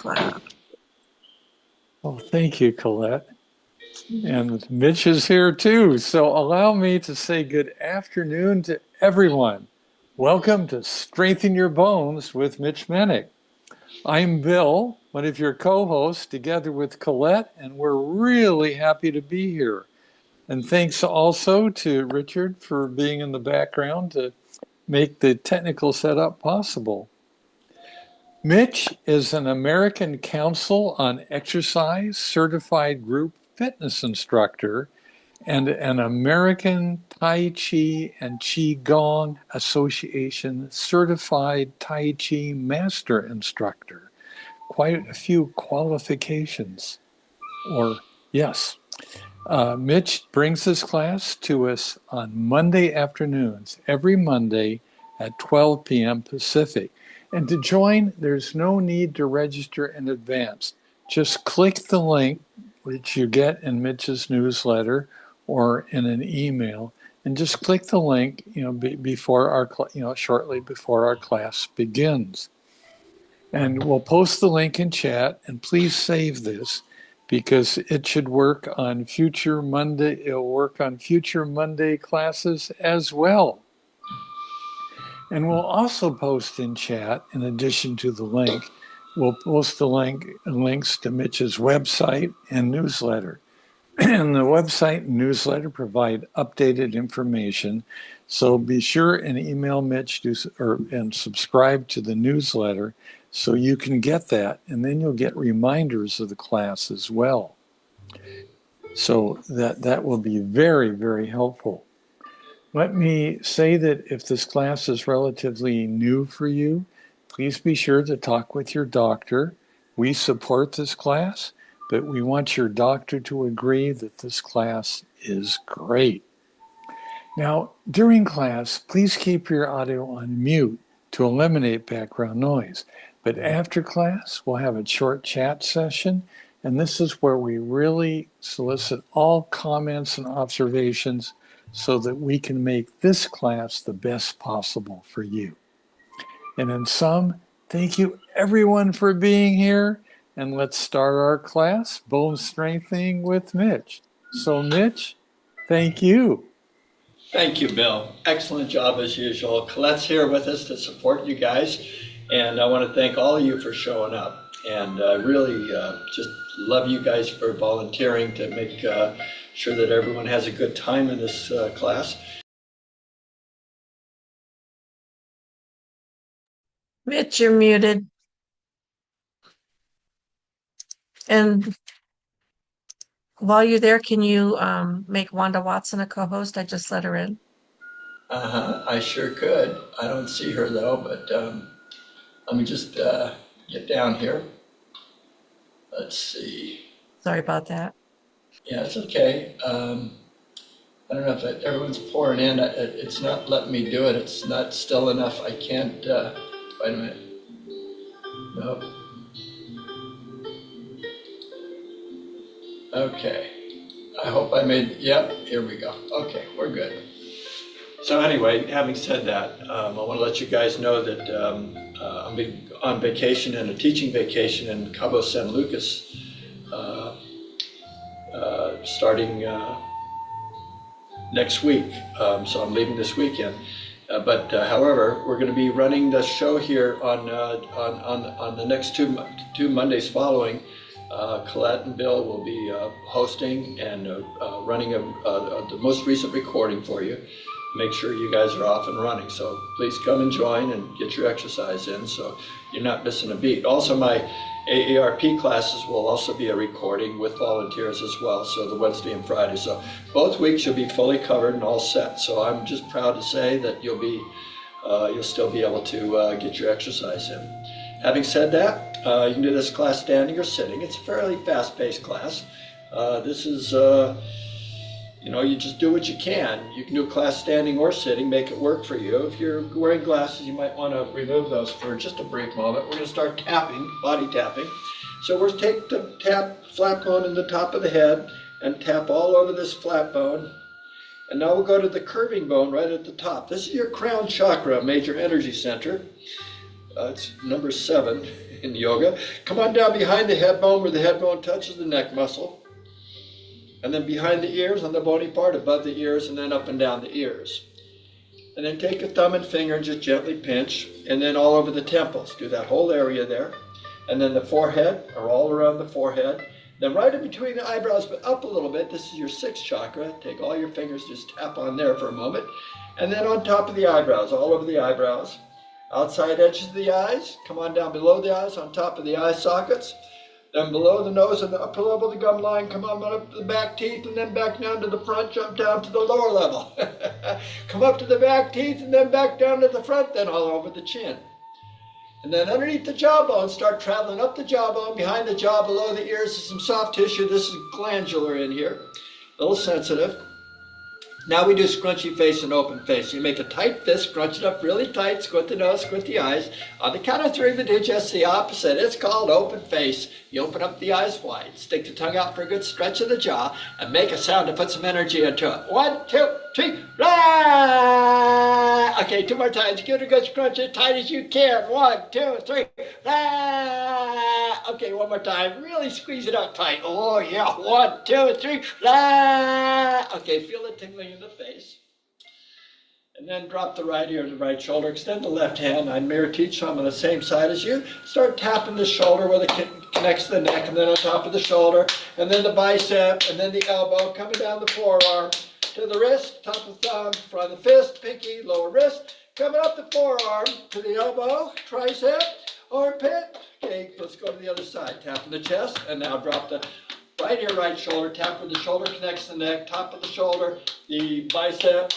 class. Well, thank you, Colette. And Mitch is here too. So allow me to say good afternoon to everyone. Welcome to Strengthen Your Bones with Mitch Menick. I'm Bill, one of your co-hosts, together with Colette, and we're really happy to be here. And thanks also to Richard for being in the background to make the technical setup possible. Mitch is an American Council on Exercise certified group fitness instructor and an American Tai Chi and Qigong Association certified Tai Chi master instructor. Quite a few qualifications. Or, yes. Mitch brings this class to us on Monday afternoons, every Monday at 12 p.m. Pacific. And to join, there's no need to register in advance. Just click the link, which you get in Mitch's newsletter or in an email, and just click the link, before our, shortly before our class begins. And we'll post the link in chat, and please save this because it should work on future Monday. It'll work on future Monday classes as well. And we'll also post in chat, in addition to the link, we'll post the links to Mitch's website and newsletter. And the website and newsletter provide updated information. So be sure and email Mitch and subscribe to the newsletter so you can get that. And then you'll get reminders of the class as well. So that will be very, very helpful. Let me say that if this class is relatively new for you, please be sure to talk with your doctor. We support this class, but we want your doctor to agree that this class is great. Now, during class, please keep your audio on mute to eliminate background noise. But after class, we'll have a short chat session, and this is where we really solicit all comments and observations so that we can make this class the best possible for you. And in sum, thank you everyone for being here. And let's start our class, Bone Strengthening with Mitch. So Mitch, thank you. Thank you, Bill. Excellent job as usual. Colette's here with us to support you guys. And I want to thank all of you for showing up. And I really just love you guys for volunteering to make sure that everyone has a good time in this class. Mitch, you're muted. And while you're there, can you make Wanda Watson a co-host? I just let her in. I sure could. I don't see her though, but let me just get down here. Let's see. Sorry about that. Yeah, it's okay. I don't know if everyone's pouring in. It's not letting me do it. It's not still enough. I can't. Wait a minute. Nope. Okay. I hope I made. Yep. Here we go. Okay, we're good. So anyway, having said that, I want to let you guys know that I'm on vacation and a teaching vacation in Cabo San Lucas, starting next week. So I'm leaving this weekend. But however, we're going to be running the show here on the next two Mondays following. Colette and Bill will be hosting and running the most recent recording for you. Make sure you guys are off and running. So please come and join and get your exercise in so you're not missing a beat. Also, my AARP classes will also be a recording with volunteers as well, so the Wednesday and Friday. So both weeks you'll be fully covered and all set. So I'm just proud to say that you'll still be able to get your exercise in. Having said that, you can do this class standing or sitting. It's a fairly fast-paced class. This is you just do what you can. You can do a class standing or sitting, make it work for you. If you're wearing glasses, you might want to remove those for just a brief moment. We're going to start tapping, body tapping. So we'll take the flat bone in the top of the head and tap all over this flat bone. And now we'll go to the curving bone right at the top. This is your crown chakra, major energy center. It's number 7. in yoga. Come on down behind the head bone where the head bone touches the neck muscle. And then behind the ears on the bony part, above the ears, and then up and down the ears. And then take a thumb and finger and just gently pinch, and then all over the temples. Do that whole area there. And then the forehead, or all around the forehead. Then right in between the eyebrows, but up a little bit. This is your sixth chakra. Take all your fingers, just tap on there for a moment. And then on top of the eyebrows, all over the eyebrows. Outside edges of the eyes. Come on down below the eyes, on top of the eye sockets. Then below the nose and the upper level of the gum line, come on up to the back teeth, and then back down to the front, jump down to the lower level. Come up to the back teeth, and then back down to the front, then all over the chin. And then underneath the jawbone, start traveling up the jawbone, behind the jaw, below the ears, is some soft tissue. This is glandular in here, a little sensitive. Now we do scrunchy face and open face. You make a tight fist, scrunch it up really tight, squint the nose, squint the eyes. On the count of three, we do just the opposite. It's called open face. You open up the eyes wide, stick the tongue out for a good stretch of the jaw, and make a sound to put some energy into it. 1, 2, 3, rah! Okay, 2 more times. Give it a good scrunch as tight as you can. 1, 2, 3, rah! Okay, 1 more time. Really squeeze it out tight. Oh yeah, 1, 2, 3, rah! Okay, feel the tingling in the face. And then drop the right ear to the right shoulder. Extend the left hand. I mirror teach, so I'm on the same side as you. Start tapping the shoulder where it connects to the neck, and then on top of the shoulder, and then the bicep, and then the elbow, coming down the forearm to the wrist, top of the thumb, front of the fist, pinky, lower wrist, coming up the forearm to the elbow, tricep, armpit. Okay, let's go to the other side. Tapping the chest, and now drop the right ear, right shoulder. Tap where the shoulder connects to the neck, top of the shoulder, the bicep,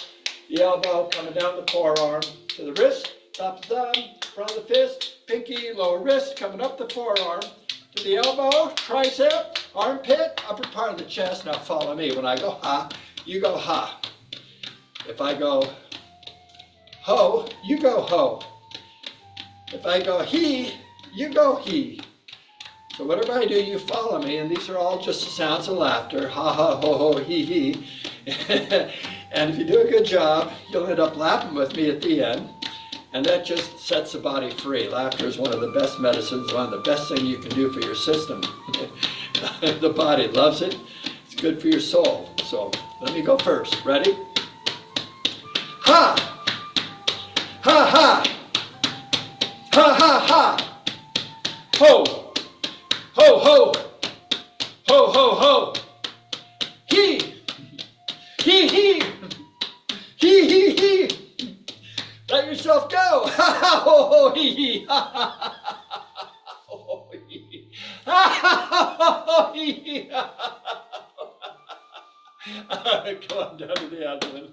the elbow, coming down the forearm to the wrist, top of the thumb, front of the fist, pinky, lower wrist, coming up the forearm to the elbow, tricep, armpit, upper part of the chest. Now follow me. When I go ha, you go ha. If I go ho, you go ho. If I go he, you go he. So whatever I do, you follow me, and these are all just the sounds of laughter. Ha ha, ho ho, he he. And if you do a good job, you'll end up laughing with me at the end. And that just sets the body free. Laughter is one of the best medicines, one of the best things you can do for your system. The body loves it. It's good for your soul. So let me go first. Ready? Ha! Ha ha! Ha ha ha! Ho! Ho ho! Ho ho ho! He! He he! He he he! Let yourself go! Ha ha ho ho he he! Ha ha ha ho ho he he! Ha ha ho ho he he! Come on down to the abdomen.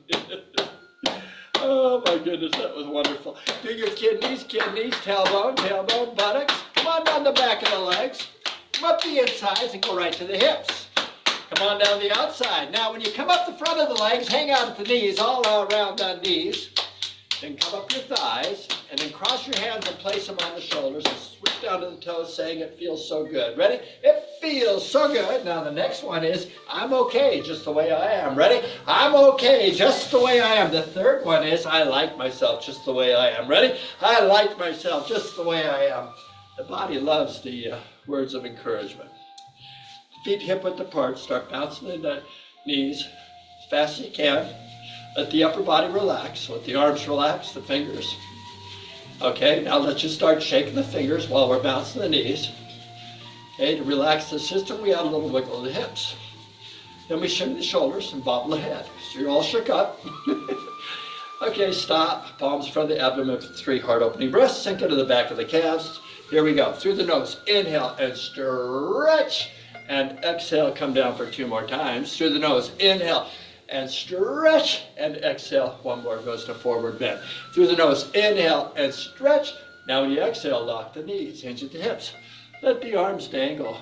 Oh my goodness, that was wonderful. Do your kidneys, tailbone, buttocks. Come on down the back of the legs. Come up the insides and go right to the hips. Come on down the outside. Now when you come up the front of the legs, hang out at the knees, all around the knees. Then come up your thighs, and then cross your hands and place them on the shoulders, and switch down to the toes, saying it feels so good. Ready? It feels so good. Now the next one is, I'm okay just the way I am. Ready? I'm okay just the way I am. The third one is, I like myself just the way I am. Ready? I like myself just the way I am. The body loves the words of encouragement. Feet hip width apart. Start bouncing in the knees as fast as you can. Let the upper body relax. Let the arms relax, the fingers. Okay, now let's just start shaking the fingers while we're bouncing the knees. Okay, to relax the system, we add a little wiggle of the hips. Then we shimmy the shoulders and bobble the head. So you're all shook up. Okay, stop. Palms in front of the abdomen for 3 heart-opening breaths. Sink into the back of the calves. Here we go. Through the nose. Inhale and stretch. And exhale. Come down for 2 more times. Through the nose. Inhale and stretch. And exhale. 1 more goes to forward bend. Through the nose. Inhale and stretch. Now when you exhale, lock the knees. Hinge at the hips. Let the arms dangle.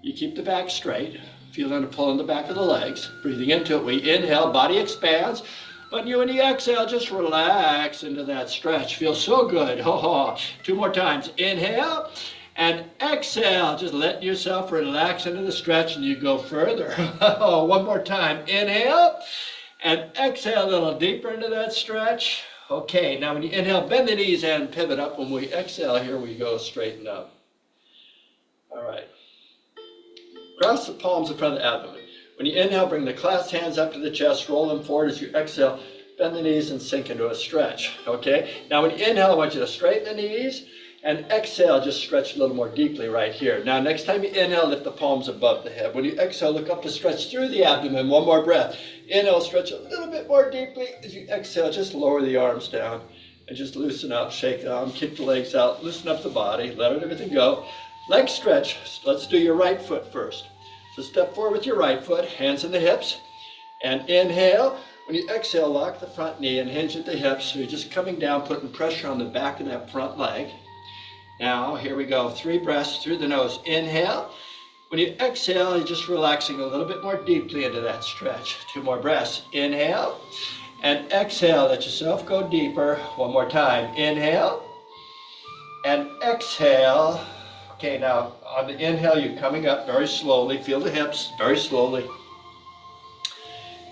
You keep the back straight. Feeling a pull in the back of the legs. Breathing into it. We inhale. Body expands. But when you exhale, just relax into that stretch. Feels so good. 2 more times. Inhale and exhale. Just letting yourself relax into the stretch, and you go further. 1 more time. Inhale and exhale a little deeper into that stretch. Okay, now when you inhale, bend the knees and pivot up. When we exhale here, we go straighten up. All right. Cross the palms in front of the abdomen. When you inhale, bring the clasped hands up to the chest, roll them forward. As you exhale, bend the knees and sink into a stretch. Okay? Now when you inhale, I want you to straighten the knees, and exhale, just stretch a little more deeply right here. Now next time you inhale, lift the palms above the head. When you exhale, look up to stretch through the abdomen. One more breath. Inhale, stretch a little bit more deeply. As you exhale, just lower the arms down and just loosen up, shake the arm, kick the legs out, loosen up the body, let everything go. Leg stretch. Let's do your right foot first. So step forward with your right foot, hands in the hips, and inhale. When you exhale, lock the front knee and hinge at the hips. So you're just coming down, putting pressure on the back of that front leg. Now, here we go. 3 breaths through the nose. Inhale. When you exhale, you're just relaxing a little bit more deeply into that stretch. 2 more breaths. Inhale. And exhale. Let yourself go deeper. 1 more time. Inhale. And exhale. Okay, now on the inhale, you're coming up very slowly. Feel the hips very slowly.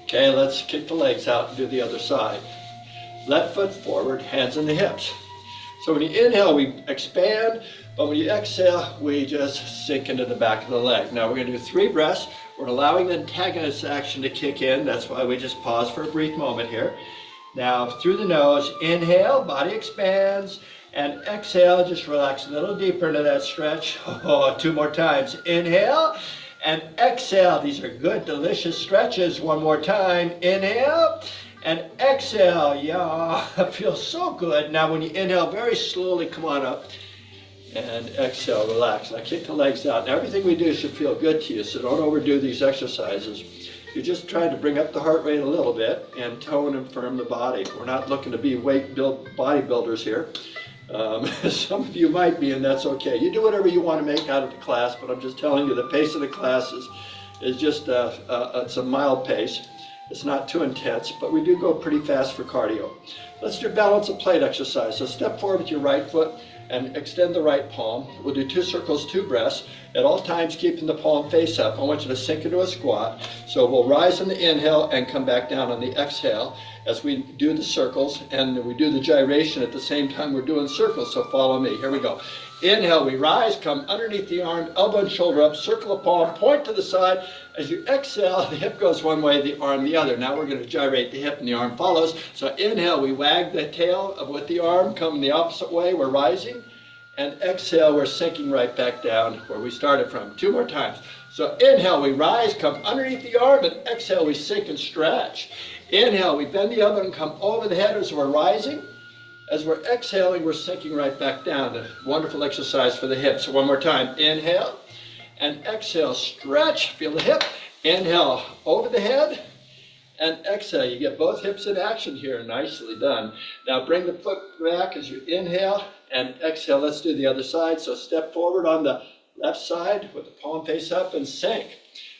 Okay, let's kick the legs out and do the other side. Left foot forward, hands in the hips. So when you inhale, we expand, but when you exhale, we just sink into the back of the leg. Now we're going to do 3 breaths. We're allowing the antagonist action to kick in. That's why we just pause for a brief moment here. Now through the nose, inhale, body expands, and exhale, just relax a little deeper into that stretch. 2 more times. Inhale and exhale. These are good, delicious stretches. 1 more time. Inhale. And exhale, yeah, it feels so good. Now when you inhale, very slowly come on up and exhale, relax. Now kick the legs out. Now everything we do should feel good to you, so don't overdo these exercises. You're just trying to bring up the heart rate a little bit and tone and firm the body. We're not looking to be bodybuilders here. Some of you might be, and that's okay. You do whatever you want to make out of the class, but I'm just telling you the pace of the class is just it's a mild pace. It's not too intense, but we do go pretty fast for cardio. Let's do balance of plate exercise. So step forward with your right foot and extend the right palm. We'll do 2 circles, 2 breaths. At all times, keeping the palm face up. I want you to sink into a squat. So we'll rise on the inhale and come back down on the exhale as we do the circles, and we do the gyration at the same time we're doing circles. So follow me. Here we go. Inhale, we rise, come underneath the arm, elbow and shoulder up, circle the palm, point to the side. As you exhale, the hip goes one way, the arm the other. Now we're going to gyrate the hip and the arm follows. So inhale, we wag the tail with the arm, come the opposite way, we're rising. And exhale, we're sinking right back down where we started from. 2 more times. So inhale, we rise, come underneath the arm, and exhale, we sink and stretch. Inhale, we bend the elbow and come over the head as we're rising. As we're exhaling, we're sinking right back down. A wonderful exercise for the hips. So 1 more time. Inhale and exhale. Stretch. Feel the hip. Inhale over the head and exhale. You get both hips in action here. Nicely done. Now bring the foot back as you inhale and exhale. Let's do the other side. So step forward on the left side with the palm face up and sink.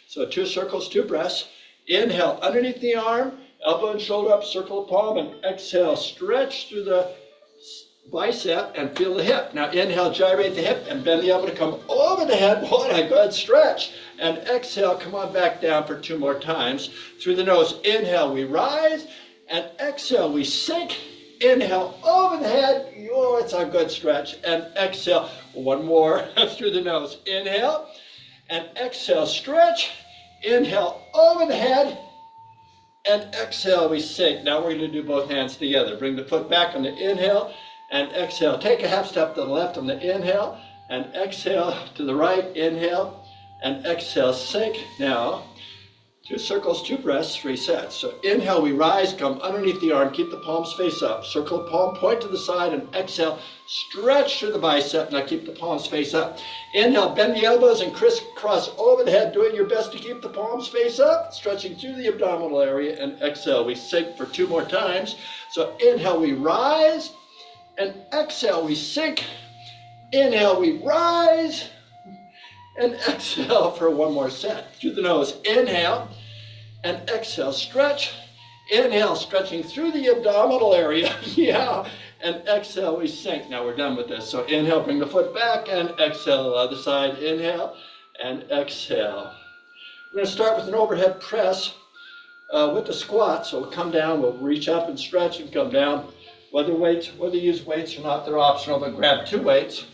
So 2 circles, 2 breaths. Inhale underneath the arm. Elbow and shoulder up, circle the palm, and exhale. Stretch through the bicep and feel the hip. Now inhale, gyrate the hip and bend the elbow to come over the head. What a good stretch. And exhale, come on back down for 2 more times. Through the nose, inhale, we rise, and exhale, we sink. Inhale, over the head. Oh, it's a good stretch. And exhale, 1 more through the nose. Inhale, and exhale, stretch. Inhale, over the head. And exhale, we sink. Now we're going to do both hands together. Bring the foot back on the inhale and exhale. Take a half step to the left on the inhale and exhale to the right. Inhale and exhale. Sink. Now, 2 circles, 2 breaths, 3 sets. So inhale, we rise, come underneath the arm, keep the palms face up. Circle the palm, point to the side, and exhale. Stretch through the bicep. Now keep the palms face up. Inhale, bend the elbows and crisscross over the head, doing your best to keep the palms face up, stretching through the abdominal area, and exhale. We sink for 2 more times. So inhale, we rise, and exhale, we sink. Inhale, we rise, and exhale for 1 more set. Through the nose, inhale, and exhale, stretch. Inhale, stretching through the abdominal area. Yeah. And exhale, we sink. Now we're done with this. So inhale, bring the foot back, and exhale, the other side. Inhale, and exhale. We're going to start with an overhead press with the squat. So we'll come down, we'll reach up and stretch and come down. Whether you use weights or not, they're optional, but grab 2 weights.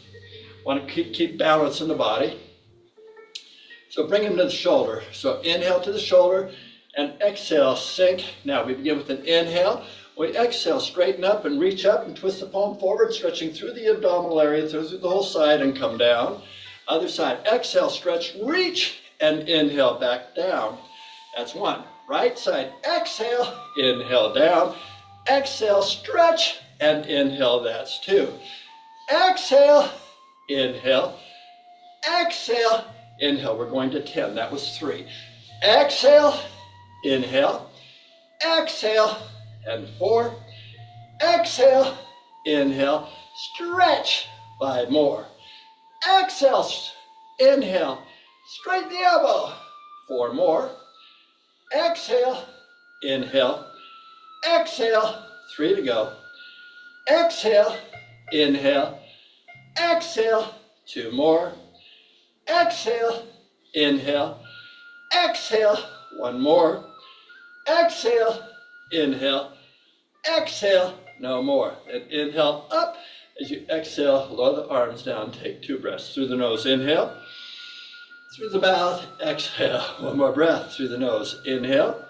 Want to keep balance in the body. So bring them to the shoulder. So inhale to the shoulder and exhale, sink. Now we begin with an inhale. We exhale, straighten up and reach up and twist the palm forward, stretching through the abdominal area, through the whole side and come down. Other side, exhale, stretch, reach, and inhale back down. That's 1. Right side, exhale, inhale down. Exhale, stretch, and inhale, that's 2. Exhale, inhale, exhale, inhale. We're going to 10, that was 3. Exhale, inhale, exhale, and 4. Exhale, inhale, stretch, 5 more. Exhale, inhale, straighten the elbow, 4 more. Exhale, inhale, exhale, 3 to go. Exhale, inhale, exhale, 2 more. Exhale, inhale, exhale, 1 more. Exhale, inhale, exhale, no more. And inhale up. As you exhale, lower the arms down, take 2 breaths. Through the nose, inhale. Through the mouth, exhale. 1 more breath through the nose. Inhale.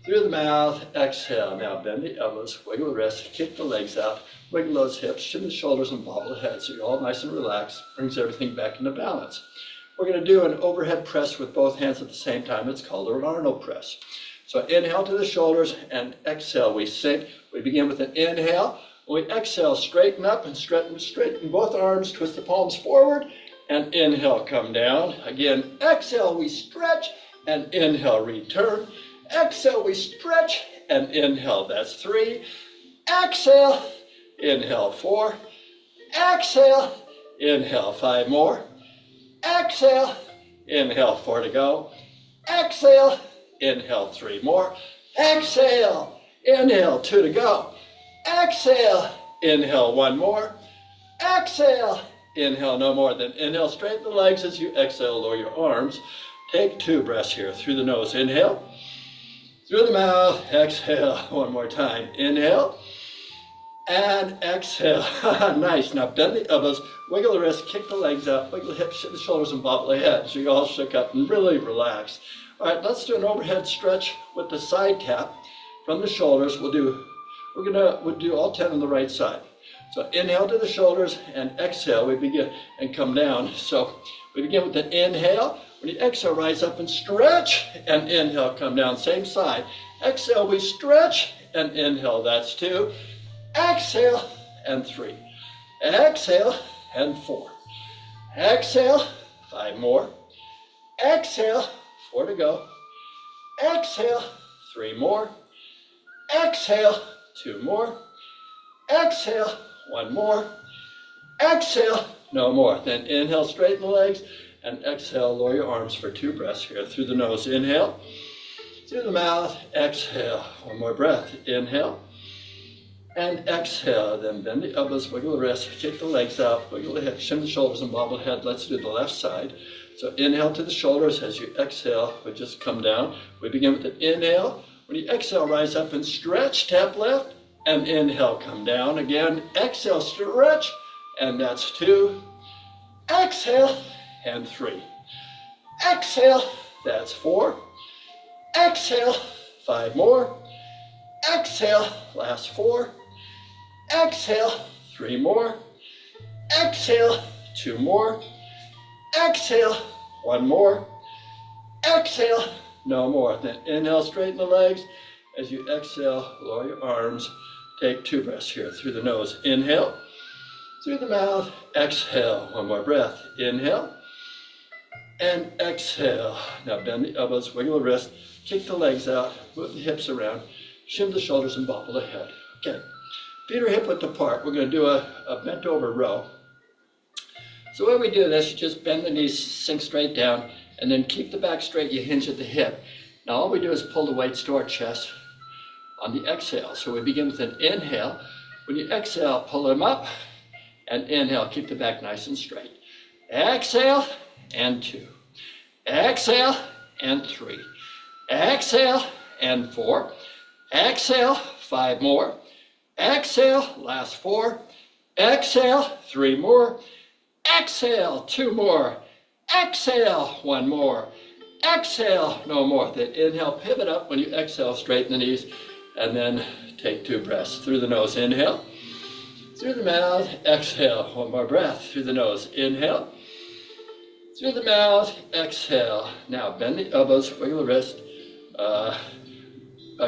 Through the mouth, exhale. Now bend the elbows, wiggle the wrists, kick the legs out, wiggle those hips, chin the shoulders, and bobble the head so you're all nice and relaxed. Brings everything back into balance. We're going to do an overhead press with both hands at the same time. It's called an Arnold press. So inhale to the shoulders and exhale. We sink. We begin with an inhale. When we exhale, straighten up and straighten both arms, twist the palms forward, and inhale, come down. Again, exhale, we stretch, and inhale, return. Exhale, we stretch, and inhale, that's 3. Exhale, inhale, 4. Exhale, inhale, 5 more. Exhale, inhale, 4 to go. Exhale, inhale, 3 more. Exhale, inhale, 2 to go. Exhale, inhale, 1 more. Exhale, inhale, no more. Then inhale, straighten the legs as you exhale, lower your arms. Take 2 breaths here. Through the nose, inhale. Through the mouth, exhale. 1 more time. Inhale and exhale. Nice. Now bend the elbows, wiggle the wrists, kick the legs out, wiggle the hips, shake the shoulders, and bobble the head. So you all shook up and really relax. All right, let's do an overhead stretch with the side tap from the shoulders. We'll do all 10 on the right side. So inhale to the shoulders and exhale. We begin and come down. So we begin with an inhale. When you exhale, rise up and stretch, and inhale, come down. Same side. Exhale, we stretch, and inhale. That's 2. Exhale, and 3. Exhale, and 4. Exhale, 5 more. Exhale, 4 to go. Exhale, 3 more. Exhale, 2 more. Exhale, 1 more. Exhale, no more. Then inhale, straighten the legs, and exhale, lower your arms for 2 breaths here. Through the nose, inhale. Through the mouth, exhale. 1 more breath. Inhale. And exhale. Then bend the elbows, wiggle the wrists, kick the legs out, wiggle the hips, shim the shoulders, and bobble the head. Let's do the left side. So inhale to the shoulders. As you exhale, we just come down. We begin with an inhale. When you exhale, rise up and stretch. Tap left. And inhale, come down. Again, exhale, stretch. And that's 2. Exhale, and 3. Exhale, that's 4. Exhale, 5 more. Exhale, last 4. Exhale, 3 more. Exhale, 2 more. Exhale, 1 more. Exhale, no more. Then inhale, straighten the legs. As you exhale, lower your arms. Take 2 breaths here. Through the nose, inhale. Through the mouth, exhale. 1 more breath. Inhale. And exhale. Now bend the elbows, wiggle the wrist, kick the legs out, move the hips around, shim the shoulders, and bobble the head. Okay. Feet are hip width apart. We're going to do a bent over row. So when we do this, you just bend the knees, sink straight down, and then keep the back straight. You hinge at the hip. Now all we do is pull the weights to our chest on the exhale. So we begin with an inhale. When you exhale, pull them up, and inhale. Keep the back nice and straight. Exhale, and 2. Exhale, and 3. Exhale, and 4. Exhale, 5 more. Exhale, last 4. Exhale, 3 more. Exhale, 2 more. Exhale, 1 more. Exhale, no more. Then inhale, pivot up. When you exhale, straighten the knees, and then take 2 breaths. Through the nose, inhale. Through the mouth, exhale. 1 more breath. Through the nose, inhale. Through the mouth, exhale. Now bend the elbows, wiggle the wrist,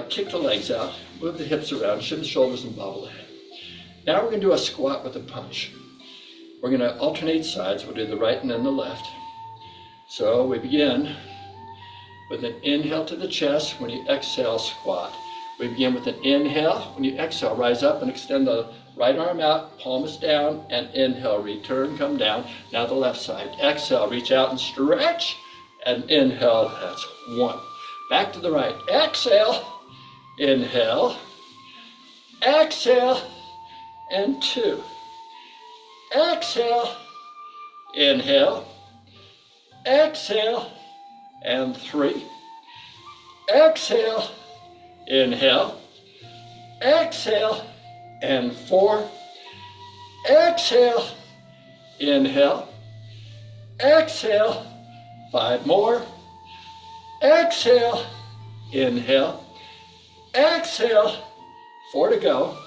kick the legs out, move the hips around, shim the shoulders, and bobble the head. Now we're going to do a squat with a punch. We're going to alternate sides. We'll do the right and then the left. So we begin with an inhale to the chest. When you exhale, squat. We begin with an inhale. When you exhale, rise up and extend the right arm out, palm is down, and inhale, return, come down. Now the left side. Exhale, reach out and stretch, and inhale, that's 1. Back to the right. Exhale, inhale, exhale, and 2. Exhale, inhale, exhale, and 3. Exhale, inhale, exhale, and 4. Exhale, inhale, exhale, 5 more. Exhale, inhale, exhale, 4 to go.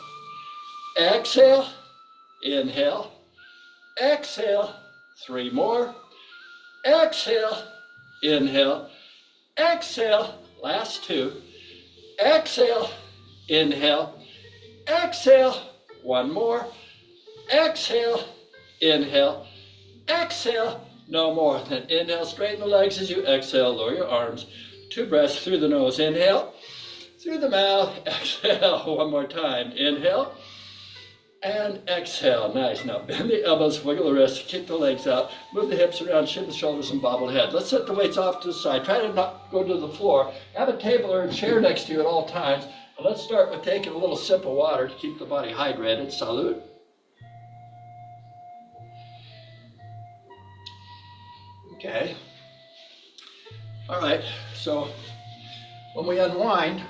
Exhale, inhale, exhale, 3 more. Exhale, inhale, exhale, last 2. Exhale, inhale, exhale, 1 more. Exhale, inhale, exhale, no more. Then inhale, straighten the legs as you exhale, lower your arms. 2 breaths through the nose, inhale. Through the mouth, exhale, 1 more time. Inhale, and exhale. Nice. Now bend the elbows, wiggle the wrists, kick the legs out, move the hips around, shim the shoulders, and bobble the head. Let's set the weights off to the side. Try to not go to the floor. Have a table or a chair next to you at all times. And let's start with taking a little sip of water to keep the body hydrated. Salute. Okay. All right. So when we unwind,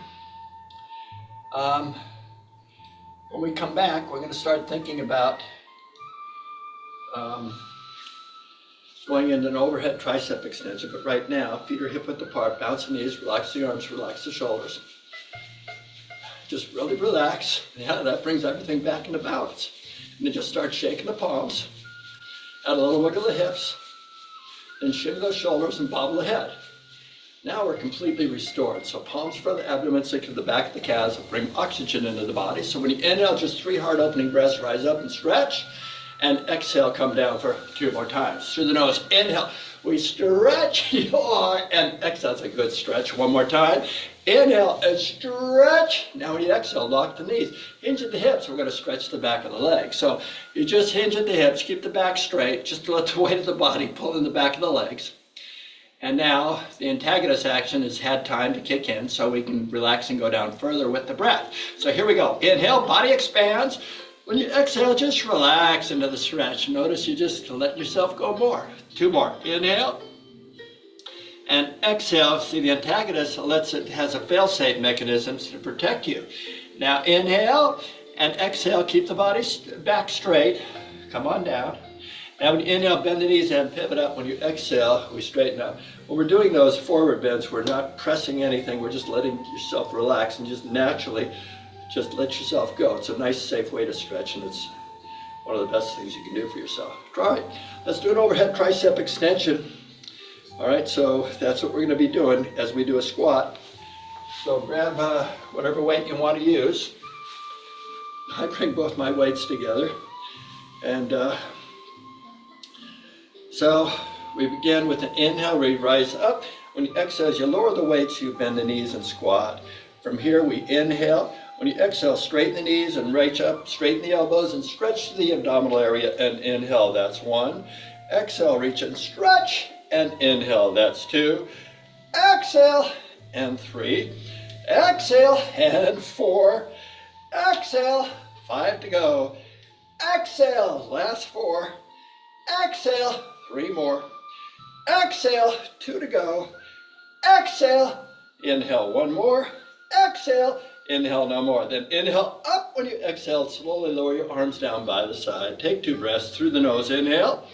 when we come back, we're going to start thinking about going into an overhead tricep extension. But right now, feet are hip width apart, bounce the knees, relax the arms, relax the shoulders. Just really relax. Yeah, that brings everything back into balance. And then just start shaking the palms. Add a little wiggle of the hips. Then shimmy those shoulders and bobble the head. Now we're completely restored. So palms for the abdomen, sink to the back of the calves, bring oxygen into the body. So when you inhale, just 3 hard opening breaths, rise up and stretch. And exhale, come down for 2 more times. Through the nose, inhale, we stretch, and exhale, it's a good stretch. 1 more time. Inhale and stretch. Now when you exhale, lock the knees. Hinge at the hips, we're gonna stretch the back of the legs. So you just hinge at the hips, keep the back straight, just to let the weight of the body pull in the back of the legs. And now the antagonist action has had time to kick in so we can relax and go down further with the breath. So here we go. Inhale, body expands. When you exhale, just relax into the stretch. Notice you just let yourself go more. 2 more. Inhale. And exhale. See, the antagonist has a fail-safe mechanism to protect you. Now inhale and exhale. Keep the body back straight. Come on down. Now when you inhale, bend the knees and pivot up. When you exhale, we straighten up. When we're doing those forward bends, we're not pressing anything. We're just letting yourself relax and just naturally just let yourself go. It's a nice, safe way to stretch, and it's one of the best things you can do for yourself. All right, let's do an overhead tricep extension. All right, so that's what we're gonna be doing as we do a squat. So grab whatever weight you want to use. I bring both my weights together. And so we begin with an inhale, we rise up. When you exhale, as you lower the weights, you bend the knees and squat. From here, we inhale. When you exhale, straighten the knees and reach up, straighten the elbows and stretch the abdominal area and inhale, that's 1. Exhale, reach and stretch and inhale, that's 2. Exhale and 3. Exhale and 4. Exhale, 5 to go. Exhale, last 4. Exhale, 3 more. Exhale, 2 to go. Exhale, inhale, 1 more. Exhale, Inhale, no more. Then inhale up. When you exhale, slowly lower your arms down by the side. Take 2 breaths through the nose. Inhale.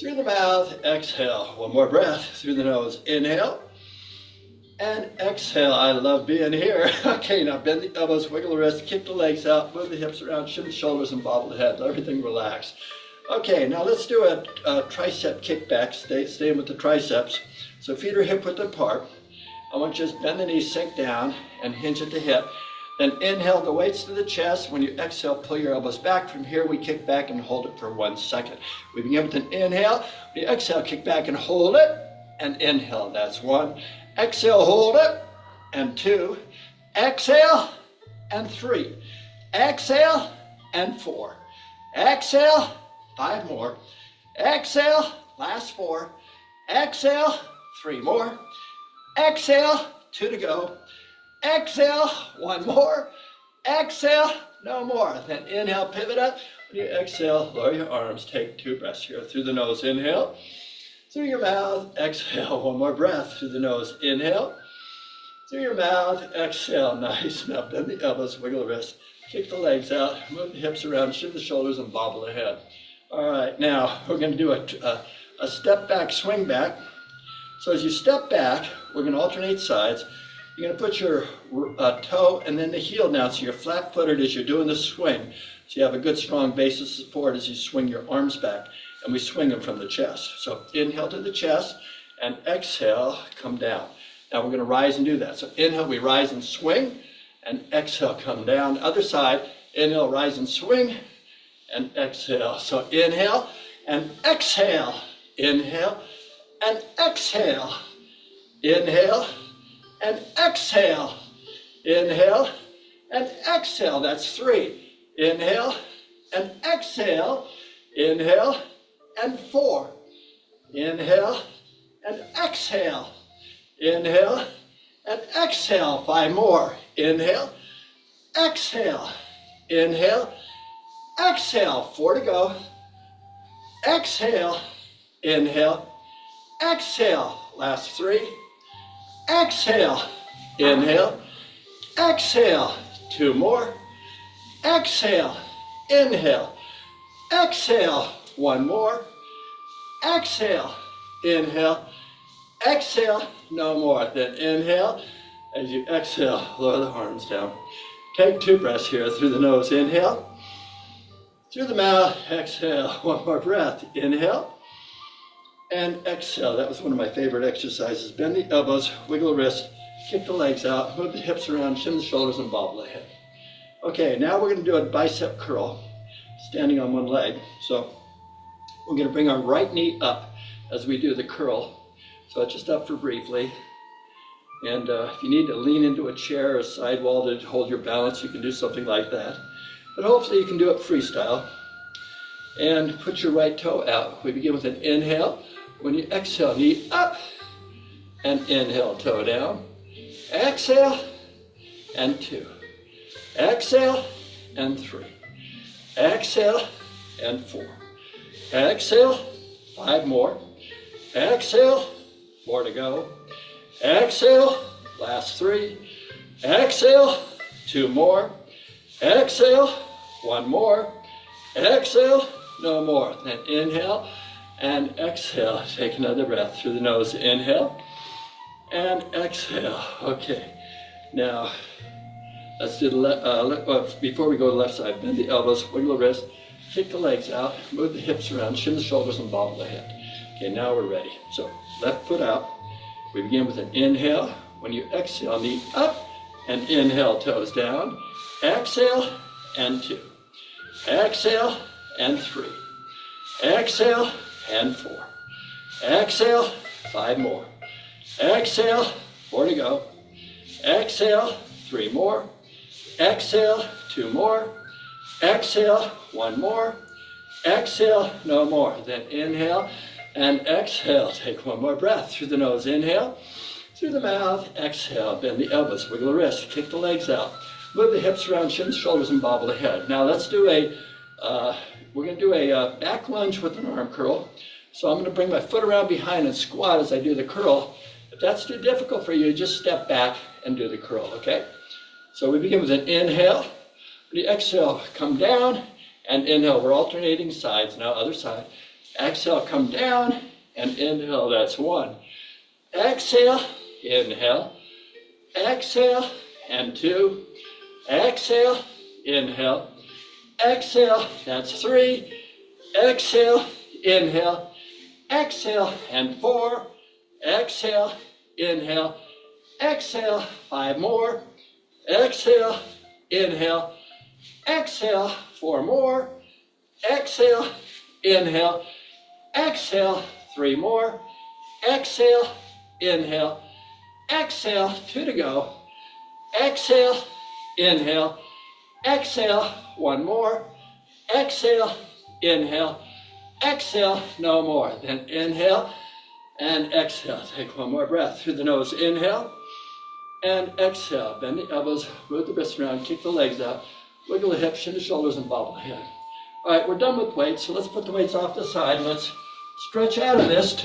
Through the mouth, exhale. One more breath through the nose. Inhale. And exhale. I love being here. Okay, now bend the elbows, wiggle the wrists, kick the legs out, move the hips around, shim the shoulders, and bobble the head. Let everything relax. Okay, now let's do a tricep kickback, staying with the triceps. So feet are hip width apart. I want you to just bend the knees, sink down, and hinge at the hip. Then inhale the weights to the chest. When you exhale, pull your elbows back. From here, we kick back and hold it for 1 second. We begin with an inhale. When you exhale, kick back and hold it, and inhale. That's 1. Exhale, hold it, and 2. Exhale, and 3. Exhale, and 4. Exhale, 5 more. Exhale, last 4. Exhale, 3 more. Exhale, 2 to go. Exhale, 1 more. Exhale, no more. Then inhale, pivot up. When you exhale, lower your arms. Take 2 breaths here. Through the nose, inhale. Through your mouth, exhale. 1 more breath. Through the nose, inhale. Through your mouth, exhale. Nice. Now bend the elbows, wiggle the wrists, kick the legs out, move the hips around, shift the shoulders, and bobble the head. All right, now we're going to do a step back, swing back. So as you step back, we're going to alternate sides. You're going to put your toe and then the heel down so you're flat-footed as you're doing the swing. So you have a good strong base of support as you swing your arms back. And we swing them from the chest. So inhale to the chest and exhale, come down. Now we're going to rise and do that. So inhale, we rise and swing, and exhale, come down. Other side, inhale, rise and swing, and exhale. So inhale and exhale. Inhale and exhale. Inhale and exhale. Inhale and exhale. That's 3. Inhale and exhale. Inhale and 4. Inhale and exhale. Inhale and exhale. 5 more. Inhale, exhale. Inhale, exhale. 4 to go. Exhale, inhale, exhale. Last 3. Exhale, inhale, exhale. 2 more. Exhale, inhale, exhale. 1 more. Exhale, inhale, exhale, no more. Then inhale, as you exhale, lower the arms down. Take 2 breaths here through the nose, inhale. Through the mouth, exhale. 1 more breath, inhale. And exhale. That was one of my favorite exercises. Bend the elbows, wiggle the wrists, kick the legs out, move the hips around, shim the shoulders, and bobble the head. Okay, now we're going to do a bicep curl, standing on 1 leg. So we're going to bring our right knee up as we do the curl. So just up for briefly. And if you need to lean into a chair or a side wall to hold your balance, you can do something like that. But hopefully you can do it freestyle. And put your right toe out. We begin with an inhale. When you exhale, knee up. And inhale, toe down. Exhale, and 2. Exhale, and 3. Exhale, and 4. Exhale, 5 more. Exhale, 4 to go. Exhale, last 3. Exhale, 2 more. Exhale, 1 more. Exhale, no more. Then inhale and exhale. Take another breath through the nose. Inhale and exhale. Okay, now let's do the before we go to the left side, bend the elbows, wiggle the wrist, kick the legs out, move the hips around, shim the shoulders, and bobble the head. Okay, now we're ready. So left foot out. We begin with an inhale. When you exhale, knee up, and inhale, toes down. Exhale, and 2. Exhale, and 3. Exhale, and 4. Exhale, 5 more. Exhale, 4 to go. Exhale, 3 more. Exhale, 2 more. Exhale, 1 more. Exhale, no more. Then inhale and exhale. Take 1 more breath through the nose. Inhale, through the mouth. Exhale, bend the elbows, wiggle the wrists, kick the legs out. Move the hips around, shin the shoulders, and bobble the head. Now let's do we're going to do a back lunge with an arm curl. So I'm going to bring my foot around behind and squat as I do the curl. If that's too difficult for you, just step back and do the curl, okay? So we begin with an inhale. When you exhale, come down and inhale. We're alternating sides now, other side. Exhale, come down and inhale. That's 1. Exhale, inhale. Exhale, and 2. Exhale, inhale. Exhale, that's 3. Exhale, inhale. Exhale, and 4. Exhale, inhale. Exhale, 5 more. Exhale, inhale. Exhale, 4 more. Exhale, inhale. Exhale, 3 more. Exhale, inhale. Exhale, 2 to go. Exhale, inhale. Exhale, 1 more. Exhale, inhale. Exhale, no more. Then inhale and exhale. Take 1 more breath through the nose. Inhale and exhale. Bend the elbows, move the wrists around, kick the legs out, wiggle the hips, shin the shoulders, and bobble the head. All right, we're done with weights, so let's put the weights off to the side and let's stretch out of this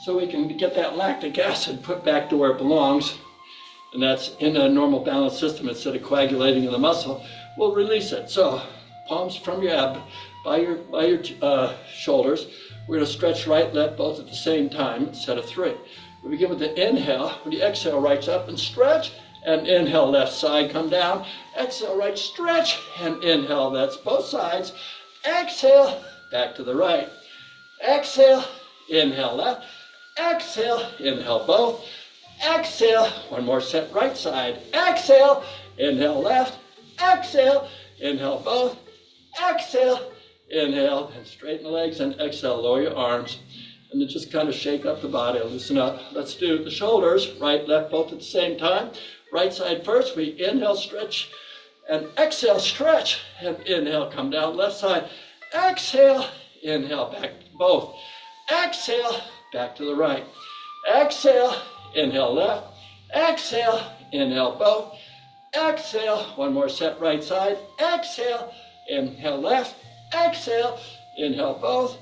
so we can get that lactic acid put back to where it belongs. And that's in a normal balanced system. Instead of coagulating in the muscle, we'll release it. So palms from your ab by your shoulders. We're going to stretch right, left, both at the same time instead of 3. We begin with the inhale. When you exhale, right up and stretch, and inhale, left side, come down. Exhale, right, stretch, and inhale. That's both sides. Exhale, back to the right. Exhale, inhale, left. Exhale, inhale, both. Exhale, 1 more set, right side. Exhale, inhale, left. Exhale, inhale, both. Exhale, inhale, and straighten the legs, and exhale, lower your arms. And then just kind of shake up the body, loosen up. Let's do the shoulders, right, left, both at the same time. Right side first, we inhale, stretch, and exhale, stretch, and inhale, come down, left side. Exhale, inhale, back to both. Exhale, back to the right. Exhale, inhale, left. Exhale, inhale, both. Exhale, 1 more set, right side. Exhale, inhale, left. Exhale, inhale, both.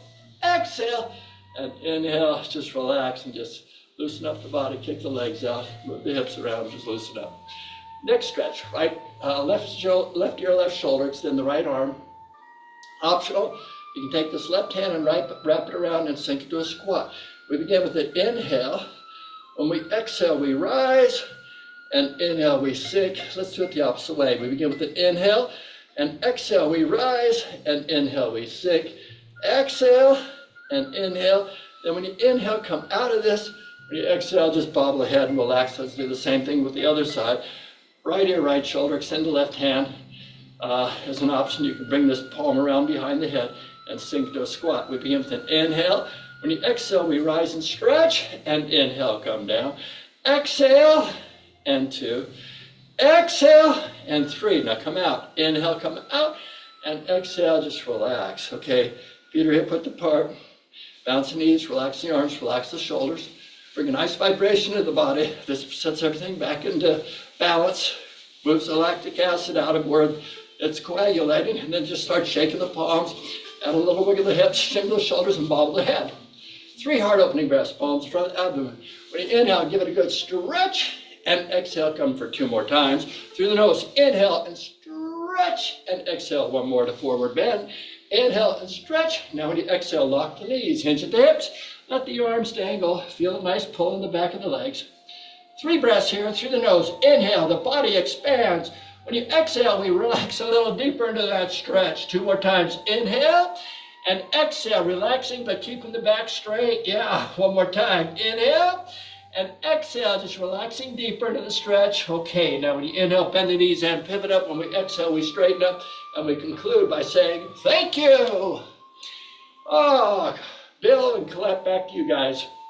Exhale, and inhale, just relax and just loosen up the body, kick the legs out, move the hips around, just loosen up. Next stretch, right, left ear, left shoulder, extend the right arm. Optional, you can take this left hand and wrap it around and sink into a squat. We begin with an inhale. When we exhale, we rise, and inhale, we sink. Let's do it the opposite way. We begin with an inhale, and exhale, we rise, and inhale, we sink. Exhale, and inhale. Then when you inhale, come out of this. When you exhale, just bobble the head and relax. Let's do the same thing with the other side. Right ear, right shoulder, extend the left hand. As an option, you can bring this palm around behind the head and sink to a squat. We begin with an inhale. When you exhale, we rise and stretch, and inhale, come down. Exhale, and 2. Exhale, and 3. Now come out. Inhale, come out, and exhale, just relax. Okay, feet are hip width apart. Bounce the knees, relax the arms, relax the shoulders. Bring a nice vibration to the body. This sets everything back into balance, moves the lactic acid out of where it's coagulating, and then just start shaking the palms. Add a little wiggle of the hips, shingle the shoulders, and bobble the head. 3 heart opening breaths, palms in front of the abdomen. When you inhale, give it a good stretch, and exhale, come for 2 more times. Through the nose, inhale and stretch, and exhale, 1 more to forward bend. Inhale and stretch. Now when you exhale, lock the knees, hinge at the hips, let the arms dangle, feel a nice pull in the back of the legs. 3 breaths here through the nose. Inhale, the body expands. When you exhale, we relax a little deeper into that stretch. 2 more times. Inhale and exhale, relaxing but keeping the back straight. Yeah, 1 more time. Inhale and exhale, just relaxing deeper into the stretch. Okay, now when you inhale, bend the knees and pivot up. When we exhale, we straighten up, and we conclude by saying, thank you. Oh, Bill and Colette, back to you guys.